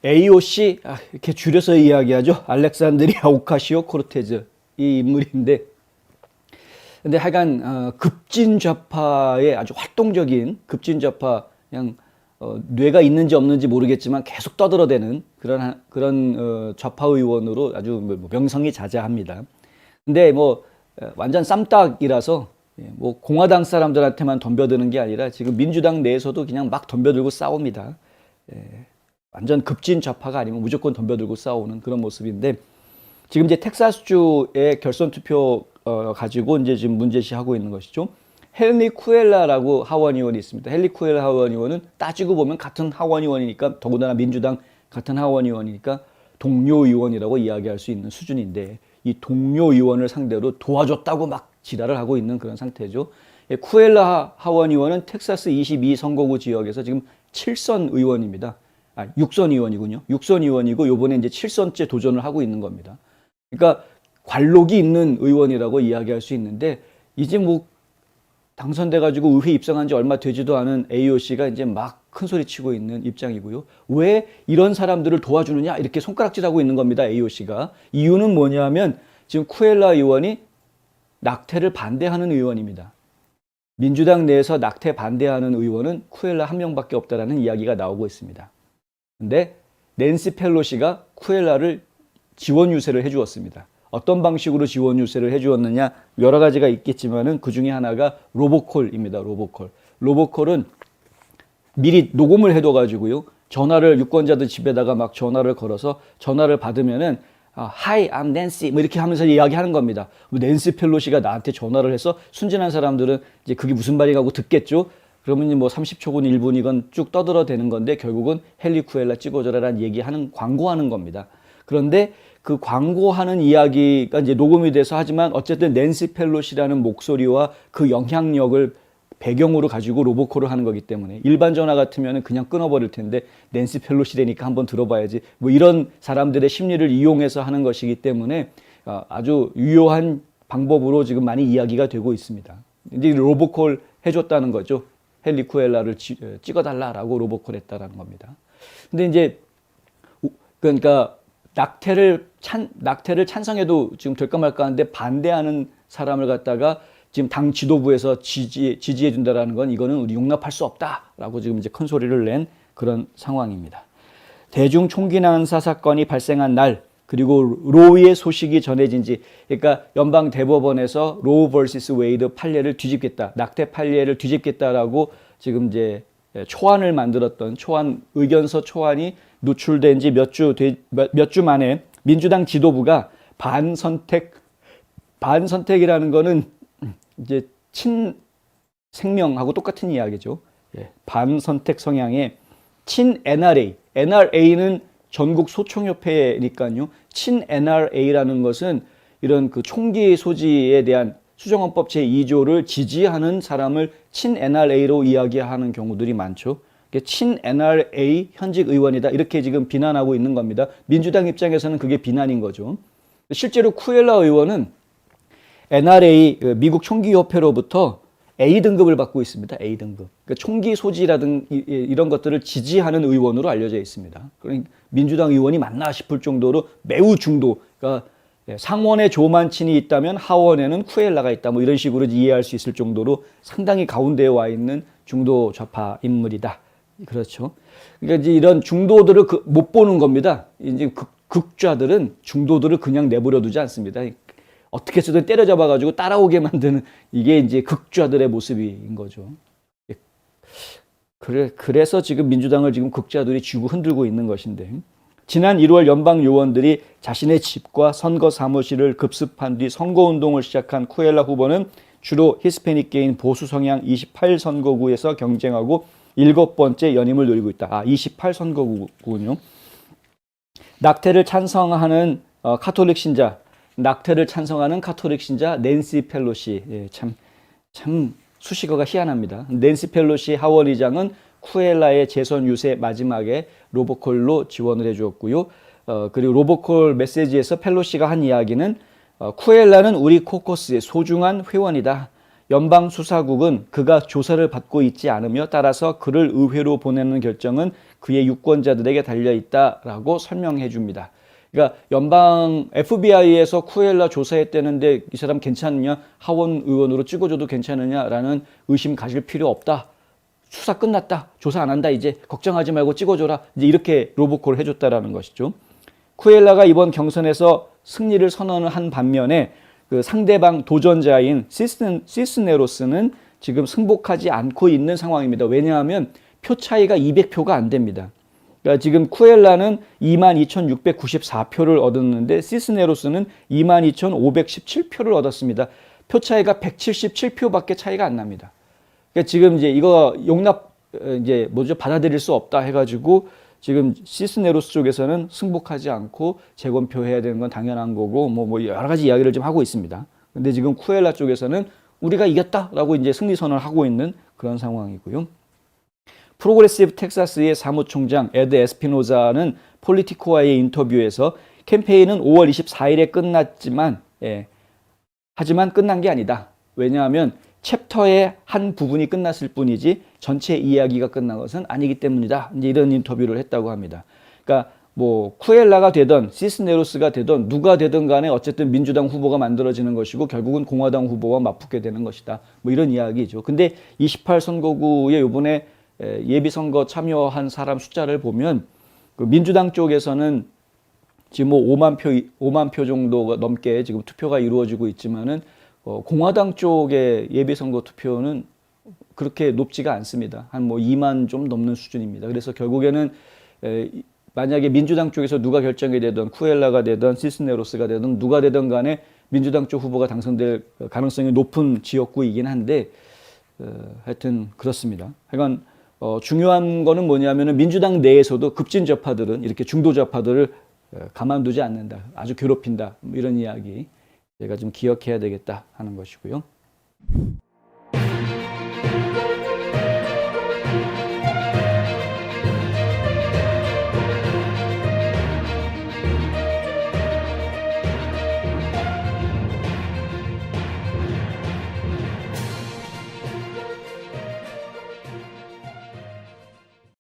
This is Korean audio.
AOC, 이렇게 줄여서 이야기하죠. 알렉산드리아 오카시오 코르테즈 이 인물인데, 근데 하여간 급진 좌파의 아주 활동적인 급진 좌파, 그냥 뇌가 있는지 없는지 모르겠지만 계속 떠들어대는 그런 좌파 의원으로 아주 뭐 명성이 자자합니다. 근데 뭐 완전 쌈딱이라서 뭐 공화당 사람들한테만 덤벼드는 게 아니라 지금 민주당 내에서도 그냥 막 덤벼들고 싸웁니다. 완전 급진 좌파가 아니면 무조건 덤벼들고 싸우는 그런 모습인데, 지금 이제 텍사스주의 결선 투표 가지고 이제 지금 문제시하고 있는 것이죠. 헨리 쿠엘라라고 하원 의원이 있습니다. 헨리 쿠엘라 하원 의원은 따지고 보면 같은 하원 의원이니까, 더군다나 민주당 같은 하원 의원이니까 동료 의원이라고 이야기할 수 있는 수준인데, 이 동료 의원을 상대로 도와줬다고 막 지랄을 하고 있는 그런 상태죠. 쿠엘라 하원 의원은 텍사스 22 선거구 지역에서 지금 7선 의원입니다. 6선 의원이군요. 6선 의원이고 요번에 이제 7선째 도전을 하고 있는 겁니다. 그러니까 관록이 있는 의원이라고 이야기할 수 있는데, 이제 뭐 당선돼 가지고 의회 입성한 지 얼마 되지도 않은 AOC가 이제 막 큰 소리 치고 있는 입장이고요. 왜 이런 사람들을 도와주느냐 이렇게 손가락질하고 있는 겁니다. AOC가. 이유는 뭐냐면 지금 쿠엘라 의원이 낙태를 반대하는 의원입니다. 민주당 내에서 낙태 반대하는 의원은 쿠엘라 한 명밖에 없다라는 이야기가 나오고 있습니다. 근데 낸시 펠로시가 쿠엘라를 지원 유세를 해주었습니다. 어떤 방식으로 지원 유세를 해주었느냐, 여러 가지가 있겠지만은 그 중에 하나가 로보콜입니다. 로보콜은 미리 녹음을 해둬가지고요, 전화를 유권자들 집에다가 막 전화를 걸어서 전화를 받으면은 Hi, I'm Nancy 뭐 이렇게 하면서 이야기하는 겁니다. 낸시 펠로시가 나한테 전화를 해서, 순진한 사람들은 이제 그게 무슨 말인가 하고 듣겠죠. 그러면 뭐 30초건 1분이건 쭉 떠들어대는 건데, 결국은 헨리 쿠엘라 찍어줘라라는 얘기하는, 광고하는 겁니다. 그런데 그 광고하는 이야기가 이제 녹음이 돼서, 하지만 어쨌든 낸시 펠로시라는 목소리와 그 영향력을 배경으로 가지고 로보콜을 하는 거기 때문에, 일반 전화 같으면 그냥 끊어버릴 텐데 낸시 펠로시라니까 한번 들어봐야지, 뭐 이런 사람들의 심리를 이용해서 하는 것이기 때문에 아주 유효한 방법으로 지금 많이 이야기가 되고 있습니다. 이제 로보콜 해줬다는 거죠. 헨리 쿠엘라를 찍어달라라고 로보콜 했다라는 겁니다. 근데 이제 그러니까 낙태를 찬성해도 지금 될까 말까 하는데, 반대하는 사람을 갖다가 지금 당 지도부에서 지지해 준다라는 건, 이거는 우리 용납할 수 없다라고 지금 이제 큰 소리를 낸 그런 상황입니다. 대중 총기 난사 사건이 발생한 날, 그리고 로의 소식이 전해진 지, 그러니까 연방 대법원에서 로우 vs 웨이드 판례를 뒤집겠다, 낙태 판례를 뒤집겠다라고 지금 이제 초안을 만들었던 의견서 초안이 노출된 지 몇 주 만에 민주당 지도부가 반선택이라는 거는 이제 친생명하고 똑같은 이야기죠. 반선택 성향의 친 NRA는 전국 소총협회니까요. 친 NRA라는 것은 이런 그 총기 소지에 대한 수정헌법 제2조를 지지하는 사람을 친 NRA로 이야기하는 경우들이 많죠. 친 NRA 현직 의원이다, 이렇게 지금 비난하고 있는 겁니다. 민주당 입장에서는 그게 비난인 거죠. 실제로 쿠엘라 의원은 NRA, 미국 총기협회로부터 A등급을 받고 있습니다. A등급. 그러니까 총기 소지라든 이런 것들을 지지하는 의원으로 알려져 있습니다. 그러니까 민주당 의원이 맞나 싶을 정도로 매우 중도, 그러니까 상원에 조 만친이 있다면 하원에는 쿠엘라가 있다, 뭐 이런 식으로 이해할 수 있을 정도로 상당히 가운데에 와 있는 중도 좌파 인물이다. 그렇죠. 그러니까 이제 이런 중도들을 못 보는 겁니다. 이제 극좌들은 중도들을 그냥 내버려 두지 않습니다. 어떻게 해서든 때려잡아가지고 따라오게 만드는, 이게 이제 극좌들의 모습인 거죠. 그래서 지금 민주당을 지금 극좌들이 쥐고 흔들고 있는 것인데, 지난 1월 연방 요원들이 자신의 집과 선거 사무실을 급습한 뒤 선거운동을 시작한 쿠엘라 후보는 주로 히스패닉계인 보수 성향 28선거구에서 경쟁하고 7번째 연임을 노리고 있다. 28선거구군요. 낙태를 찬성하는 카톨릭 신자 낸시 펠로시, 참 수식어가 희한합니다. 낸시 펠로시 하원 의장은 쿠엘라의 재선 유세 마지막에 로보콜로 지원을 해주었고요. 그리고 로보콜 메시지에서 펠로시가 한 이야기는 쿠엘라는 우리 코커스의 소중한 회원이다. 연방수사국은 그가 조사를 받고 있지 않으며 따라서 그를 의회로 보내는 결정은 그의 유권자들에게 달려있다라고 설명해 줍니다. 그러니까 연방 FBI에서 쿠엘라 조사했다는데 이 사람 괜찮느냐? 하원 의원으로 찍어줘도 괜찮느냐라는 의심 가질 필요 없다. 수사 끝났다. 조사 안 한다. 이제 걱정하지 말고 찍어줘라. 이제 이렇게 로보콜을 해줬다라는 것이죠. 쿠엘라가 이번 경선에서 승리를 선언을 한 반면에 그 상대방 도전자인 시스네로스는 지금 승복하지 않고 있는 상황입니다. 왜냐하면 표 차이가 200표가 안 됩니다. 그러니까 지금 쿠엘라는 22,694표를 얻었는데 시스네로스는 22,517표를 얻었습니다. 표 차이가 177표밖에 차이가 안 납니다. 그러니까 지금 이제 이거 받아들일 수 없다 해가지고 지금 시스네로스 쪽에서는 승복하지 않고 재검표해야 되는 건 당연한 거고 뭐 여러 가지 이야기를 좀 하고 있습니다. 근데 지금 쿠엘라 쪽에서는 우리가 이겼다라고 이제 승리 선언을 하고 있는 그런 상황이고요. 프로그레시브 텍사스의 사무총장 에드 에스피노자는 폴리티코와의 인터뷰에서 캠페인은 5월 24일에 끝났지만 하지만 끝난 게 아니다. 왜냐하면 챕터의 한 부분이 끝났을 뿐이지 전체 이야기가 끝난 것은 아니기 때문이다. 이제 이런 인터뷰를 했다고 합니다. 그러니까 뭐 쿠엘라가 되던 시스네로스가 되던 누가 되든 간에 어쨌든 민주당 후보가 만들어지는 것이고 결국은 공화당 후보와 맞붙게 되는 것이다. 뭐 이런 이야기죠. 근데 28 선거구에 이번에 예비선거 참여한 사람 숫자를 보면 그 민주당 쪽에서는 지금 뭐 5만 표 정도가 넘게 지금 투표가 이루어지고 있지만은 공화당 쪽의 예비선거 투표는 그렇게 높지가 않습니다. 한 뭐 2만 좀 넘는 수준입니다. 그래서 결국에는 만약에 민주당 쪽에서 누가 결정이 되든 쿠엘라가 되든 시스네로스가 되든 누가 되든 간에 민주당 쪽 후보가 당선될 가능성이 높은 지역구이긴 한데 하여튼 그렇습니다. 하여간 중요한 거는 뭐냐면은 민주당 내에서도 급진 좌파들은 이렇게 중도 좌파들을 가만두지 않는다. 아주 괴롭힌다. 뭐 이런 이야기 제가 좀 기억해야 되겠다 하는 것이고요.